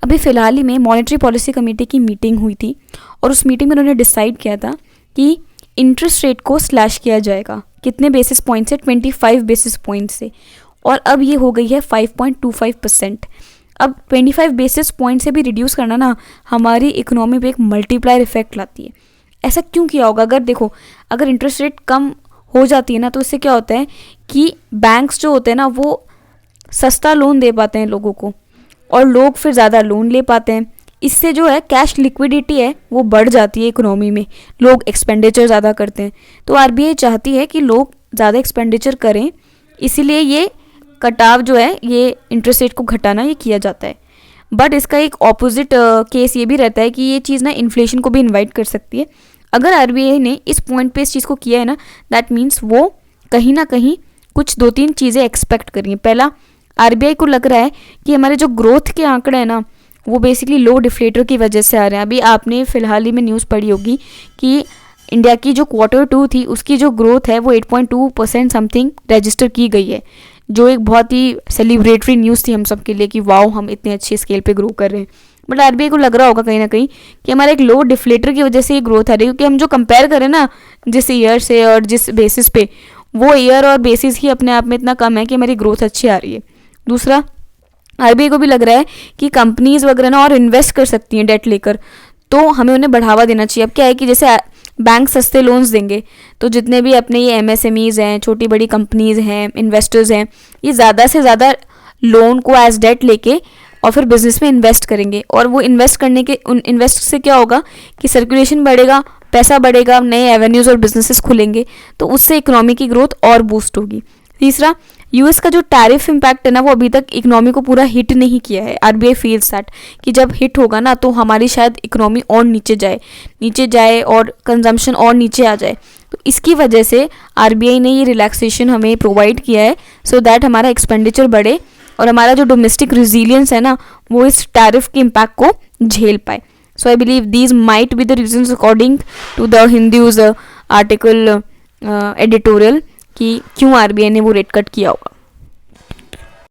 अभी फ़िलहाल ही में मॉनेटरी पॉलिसी कमेटी की मीटिंग हुई थी और उस मीटिंग में उन्होंने डिसाइड किया था कि इंटरेस्ट रेट को स्लैश किया जाएगा। कितने बेसिस पॉइंट से? 25 बेसिस पॉइंट से, और अब ये हो गई है 5.25%। अब 25 बेसिस पॉइंट से भी रिड्यूस करना ना हमारी इकोनॉमी पे एक मल्टीप्लायर इफेक्ट लाती है। ऐसा क्यों किया होगा? अगर देखो, अगर इंटरेस्ट रेट कम हो जाती है ना तो इससे क्या होता है कि बैंक्स जो होते हैं ना वो सस्ता लोन दे पाते हैं लोगों को, और लोग फिर ज़्यादा लोन ले पाते हैं। इससे जो है कैश लिक्विडिटी है वो बढ़ जाती है इकोनॉमी में, लोग एक्सपेंडिचर ज़्यादा करते हैं। तो आरबीआई चाहती है कि लोग ज़्यादा एक्सपेंडिचर करें, इसीलिए ये कटाव जो है, ये इंटरेस्ट रेट को घटाना ये किया जाता है। बट इसका एक ऑपोजिट केस ये भी रहता है कि ये चीज़ ना इन्फ्लेशन को भी इन्वाइट कर सकती है। अगर आरबीआई ने इस पॉइंट पे इस चीज़ को किया है ना, दैट मीन्स वो कहीं ना कहीं कुछ 2-3 चीज़ें एक्सपेक्ट कर रही हैं। पहला, आरबीआई को लग रहा है कि हमारे जो ग्रोथ के आंकड़े हैं ना वो बेसिकली लो डिफ्लेटर की वजह से आ रहे हैं। अभी आपने फिलहाल ही में न्यूज़ पढ़ी होगी कि इंडिया की जो Q2 थी उसकी जो ग्रोथ है वो 8.2% समथिंग रजिस्टर की गई है, जो एक बहुत ही सेलिब्रेटरी न्यूज़ थी हम सब के लिए कि वाओ हम इतने अच्छे स्केल पे ग्रो कर रहे हैं। बट आरबीआई को लग रहा होगा कहीं ना कहीं कि हमारे एक लो डिफ्लेटर की वजह से ये ग्रोथ आ रही है, क्योंकि हम जो कंपेयर करें ना जिस ईयर से और जिस बेसिस पे, वो ईयर और बेसिस ही अपने आप में इतना कम है कि हमारी ग्रोथ अच्छी आ रही है। दूसरा, आरबीआई को भी लग रहा है कि कंपनीज वगैरह ना और इन्वेस्ट कर सकती हैं डेट लेकर, तो हमें उन्हें बढ़ावा देना चाहिए। अब क्या है कि जैसे बैंक सस्ते लोन्स देंगे तो जितने भी अपने ये एमएसएमईज हैं, छोटी बड़ी कंपनीज हैं, इन्वेस्टर्स हैं, ये ज़्यादा से ज़्यादा लोन को एज डेट लेके और फिर बिजनेस में इन्वेस्ट करेंगे। और वो इन्वेस्ट करने के इन्वेस्ट से क्या होगा कि सर्कुलेशन बढ़ेगा, पैसा बढ़ेगा, नए एवेन्यूज़ और बिजनेसेस खुलेंगे, तो उससे इकोनॉमी की ग्रोथ और बूस्ट होगी। तीसरा, यूएस का जो टैरिफ इम्पैक्ट है ना वो अभी तक इकोनॉमी को पूरा हिट नहीं किया है। आरबीआई फील्स दैट कि जब हिट होगा ना तो हमारी शायद इकोनॉमी और नीचे जाए और कंजम्पशन और नीचे आ जाए। तो इसकी वजह से आरबीआई ने ये रिलैक्सेशन हमें प्रोवाइड किया है सो दैट हमारा एक्सपेंडिचर बढ़े और हमारा जो डोमेस्टिक रिजिलियंस है ना वो इस टैरिफ के इम्पैक्ट को झेल पाए। So I believe these might be the reasons according to the Hindu's article editorial कि क्यों आरबीआई ने वो रेट कट किया होगा।